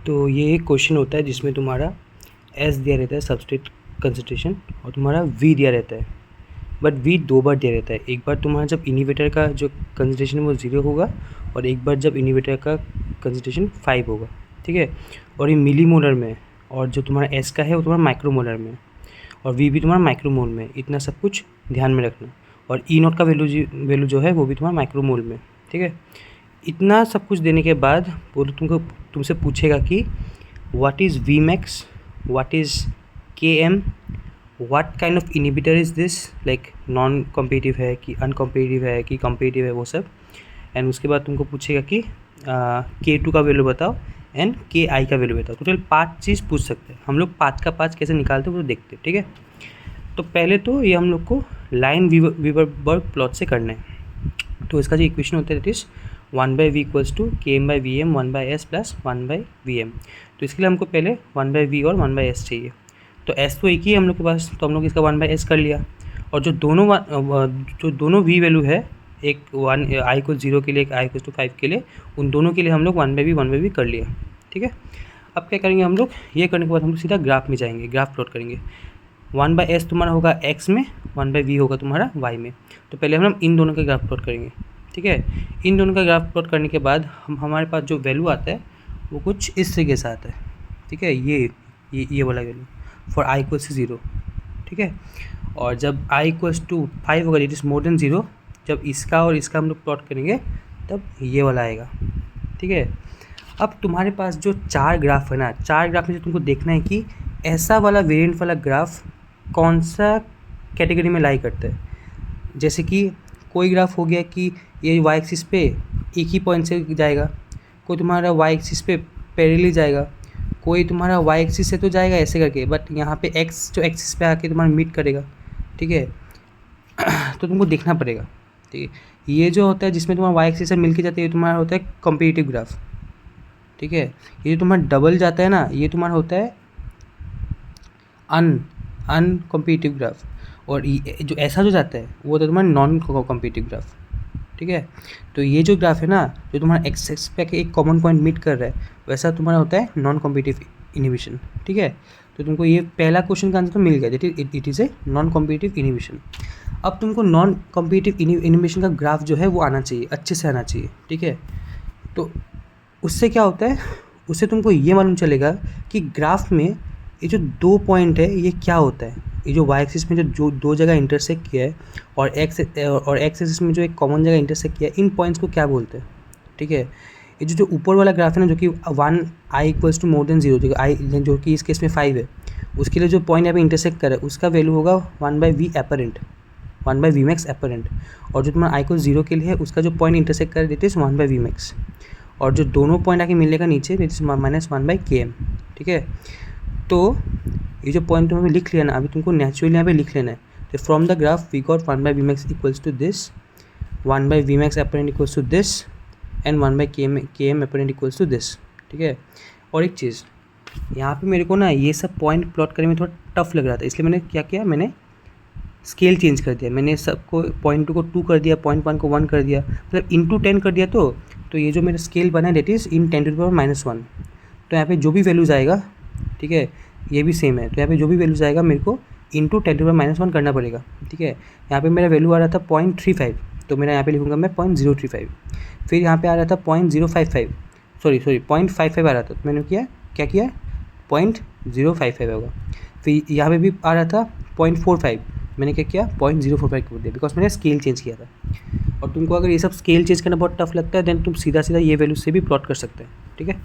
तो ये एक क्वेश्चन होता है जिसमें तुम्हारा एस दिया रहता है सबस्ट्रेट कंसंट्रेशन और तुम्हारा वी दिया रहता है, बट वी दो बार दिया रहता है। एक बार तुम्हारा जब इनिवेटर का जो कंसंट्रेशन है वो 0 होगा और एक बार जब इनिवेटर का कंसंट्रेशन 5 होगा, ठीक है। और ये मिली मोलर में, और जो तुम्हारा एस का है वो तुम्हारा माइक्रोमोलर में, और वी भी तुम्हारा माइक्रोमोल में। इतना सब कुछ ध्यान में रखना। और ई नॉट का वैल्यू जो है वो भी तुम्हारा माइक्रोमोल में, ठीक है। इतना सब कुछ देने के बाद वो तुमसे पूछेगा कि what is V max, what is K M, what kind of inhibitor is this, like non competitive है कि अनकॉम्पिटिटिव है कि कॉम्पिटिटिव है, वो सब। एंड उसके बाद तुमको पूछेगा कि K2 का वैल्यू बताओ एंड Ki का वैल्यू बताओ। टोटल 5 चीज़ पूछ सकते हैं। हम लोग 5 का 5 कैसे निकालते हैं वो देखते हैं, ठीक है। तो पहले तो ये हम लोग को लाइन वीवरबर्ग प्लॉट से करना है। तो इसका जो इक्वेशन होता है that is 1/v equals to Km/Vm 1/s plus 1/Vm। तो इसके लिए हमको पहले 1/v और 1/s चाहिए। तो s तो एक ही है हम लोग के पास, तो हम लोग इसका 1/s कर लिया। और जो दोनों v वैल्यू है, एक i को 0 के लिए, एक i को 5 के लिए, उन दोनों के लिए हम लोग 1/v कर लिया, ठीक है। अब क्या करेंगे हम लोग, ये करने के बाद हम लोग सीधा ग्राफ में जाएंगे, ग्राफ प्लॉट करेंगे। 1/s तुम्हारा होगा x में, 1/v होगा तुम्हारा y में। तो पहले हम इन दोनों का ग्राफ प्लॉट करेंगे, ठीक है। इन दोनों का ग्राफ प्लॉट करने के बाद हमारे पास जो वैल्यू आता है वो कुछ इस तरीके से आता है, ठीक है। ये वाला value for i equals to 0, ठीक है। और जब i इक्वल्स टू 5 होगा, इट इज़ मोर देन 0, जब इसका और इसका हम लोग प्लॉट करेंगे तब ये वाला आएगा, ठीक है। अब तुम्हारे पास जो 4 ग्राफ है ना, 4 ग्राफ में जो तुमको देखना है कि ऐसा वाला वेरिएंट वाला ग्राफ कौन सा कैटेगरी में लाई करता है। जैसे कि कोई ग्राफ हो गया कि ये वाई एक्सिस पे एक ही पॉइंट से जाएगा, कोई तुम्हारा वाई एक्सिस पे पैरेलली जाएगा, कोई तुम्हारा वाई एक्सिस से तो जाएगा ऐसे करके, बट यहाँ पे एक्स जो एक्सिस पे आके तुम्हारा मीट करेगा, ठीक है। तो तुमको देखना पड़ेगा, ठीक है। ये जो होता है जिसमें तुम्हारा वाई एक्सिस से मिल के जाता है, ये तुम्हारा होता है कॉम्पिटिटिव ग्राफ, ठीक है। ये जो तुम्हारा डबल जाता है ना, ये तुम्हारा होता है अनकॉम्पिटिटिव ग्राफ। और ये जो ऐसा जो जाता है वो होता है तुम्हारा नॉन कॉम्पिटिटिव ग्राफ, ठीक है। तो ये जो ग्राफ है ना, जो तुम्हारा एक्स पे एक कॉमन पॉइंट मीट कर रहा है, वैसा तुम्हारा होता है नॉन कॉम्पिटिटिव इनिबिशन, ठीक है। तो तुमको ये पहला क्वेश्चन का आंसर तो मिल गया, it is a non competitive inhibition. अब तुमको नॉन कॉम्पिटिटिव इनिबिशन का ग्राफ जो है वो आना चाहिए, अच्छे से आना चाहिए, ठीक है। तो उससे क्या होता है, उससे तुमको ये मालूम चलेगा कि ग्राफ में ये जो 2 पॉइंट है ये क्या होता है। ये जो वाई एक्सिस में जो दो जगह इंटरसेक्ट किया है और एक्स एक्सिस में जो एक कॉमन जगह इंटरसेक्ट किया है, इन पॉइंट्स को क्या बोलते हैं, ठीक है। ये जो ऊपर वाला ग्राफ है ना, जो कि 1i equals to more than 0, जो कि इस केस में 5 है, उसके लिए जो पॉइंट यहाँ पे इंटरसेक्ट करे उसका वैल्यू होगा 1/v apparent, 1/v max apparent. और जो तुम्हारा i को 0 के लिए है, उसका जो पॉइंट इंटरसेक्ट करे दैट इज़ 1/v मैक्स। और जो दोनों पॉइंट आके मिलेगा नीचे दैट इज़ -1/km, ठीक है। तो ये जो पॉइंट तुमने लिख लिया ना, अभी तुमको नेचुरली यहाँ पे लिख लेना है। तो from the graph we got 1/v max equals to this, 1/v max apparent equals to this, and 1/km apparent equals to this, ठीक है। और एक चीज़ यहाँ पे मेरे को ना ये सब पॉइंट प्लॉट करने में थोड़ा टफ लग रहा था, इसलिए मैंने क्या किया, मैंने स्केल चेंज कर दिया। मैंने सबको पॉइंट 2 को 2 कर दिया, पॉइंट 1 को 1 कर दिया, मतलब इंटू 10 कर दिया। तो ये जो मेरा स्केल बना है डेट इज़ इन 10⁻⁻1। तो यहाँ पे जो भी वैल्यूज़ आएगा, ठीक है, ये भी सेम है। तो यहाँ पे जो भी वैल्यूज़ आएगा मेरे को इंटू 10⁻⁻1 करना पड़ेगा, ठीक है। यहाँ पे मेरा वैल्यू आ रहा था 0.35, तो मेरा यहाँ पे लिखूँगा मैं 0.035। फिर यहाँ पे आ रहा था 0.055, सॉरी 0.55 आ रहा था, तो मैंने क्या किया 0.055 होगा। फिर यहाँ पे भी आ रहा था 0.45, मैंने क्या किया 0.045 कर दिया, बिकॉज मैंने स्केल चेंज किया था। और तुमको अगर ये सब स्केल चेंज करना बहुत टफ लगता है, देन तुम सीधा ये वैल्यू से भी प्लॉट कर सकते हैं, ठीक है।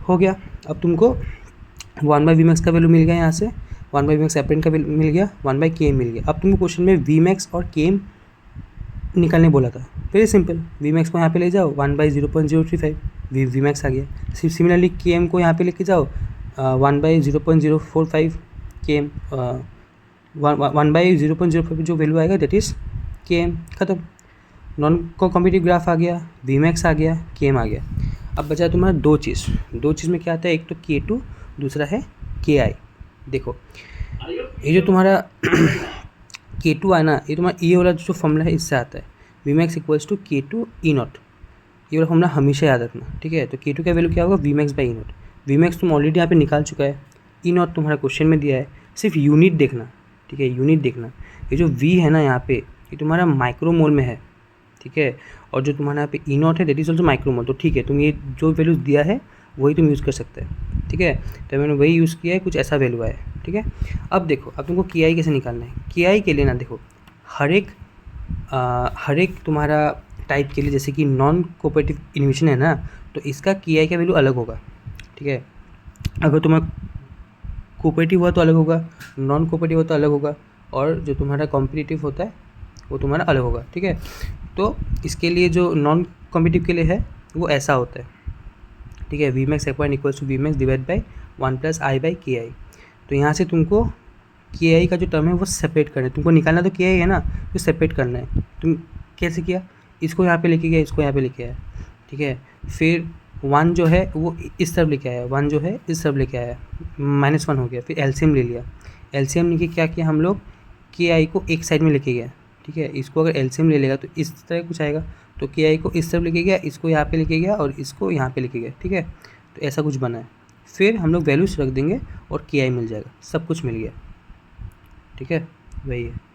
हो गया। अब तुमको 1/v मैक्स का वैल्यू मिल गया, यहाँ से 1/v मैक्स एपरेंट का वैल्यू मिल गया, 1/km मिल गया। अब तुमको क्वेश्चन में v मैक्स और km निकालने बोला था, वेरी सिंपल। v मैक्स को यहाँ पे ले जाओ 1/0.035, v मैक्स आ गया। सिमिलरली km को यहाँ पे लेके जाओ 1/0.045 km, 1/0.045 जो वैल्यू आएगा दैट इज़ km, ख़त्म। नॉन कॉम्पिटिटिव ग्राफ आ गया, v मैक्स आ गया, km आ गया। अब बचा तुम्हारा दो चीज़ में क्या आता है, एक तो K2, दूसरा है Ki। देखो ये जो तुम्हारा K2 है ना, ये तुम्हारा ये वाला जो फॉर्मूला है इससे आता है, v max equals to K2 E0। ये वाला फॉर्मूला हमेशा याद रखना, ठीक है। तो K2 का वैल्यू क्या होगा, v max by E0। We max तुम ऑलरेडी यहाँ पे निकाल चुका है, ई नॉट तुम्हारा क्वेश्चन में दिया है, सिर्फ यूनिट देखना, ठीक है, यूनिट देखना। ये जो वी है ना यहाँ पे, ये तुम्हारा माइक्रोमोल में है, ठीक है, और जो तुम्हारा यहाँ पे ई नॉट है दैट इज ऑल्सो माइक्रोमोल। तो ठीक है, तुम ये जो वैल्यूज़ दिया है वही तुम यूज़ कर सकते हैं, ठीक है। तो मैंने वही यूज़ किया है, कुछ ऐसा वैल्यू आया है, ठीक है। अब देखो, अब तुमको के आई कैसे निकालना है। के आई के लिए ना देखो, हर एक तुम्हारा टाइप के लिए, जैसे कि नॉन कोऑपरेटिव इन्हिबिशन है ना, तो इसका के आई का वैल्यू अलग होगा, ठीक है। अगर तुम्हारा कोऑपरेटिव हुआ तो अलग होगा, नॉन कोऑपरेटिव हुआ तो अलग होगा, और जो तुम्हारा कॉम्पिटिटिव होता है वो तुम्हारा अलग होगा, ठीक है। तो इसके लिए जो नॉन कॉम्पिटिटिव के लिए है वो ऐसा होता है, ठीक है, वी मैक्स एक्वाइन equals to V max divide by 1 + i by K I. तो यहाँ से तुमको के आई का जो टर्म है वो सेपरेट करना है, तुमको निकालना तो के आई है ना, तो सेपरेट करना है। तुम कैसे किया, इसको यहाँ पे लेके गया, इसको यहाँ पे लेके आया, ठीक है। फिर 1 जो है वो इस तरफ लेके आया, 1 जो है इस तरफ लेके आया, -1 हो गया। फिर एलसीएम ले लिया, एलसीएम लेके क्या किया हम लोग, के आई को एक साइड में लेके गया, ठीक है। इसको अगर एलसीएम ले लेगा तो इस तरह कुछ आएगा, तो के आई को इस तरफ लेके गया, इसको यहाँ पे लेके गया और इसको यहाँ पे लेके गया, ठीक है। तो ऐसा कुछ बना है। फिर हम लोग वैल्यूज रख देंगे और के आई मिल जाएगा, सब कुछ मिल गया, ठीक है, वही है।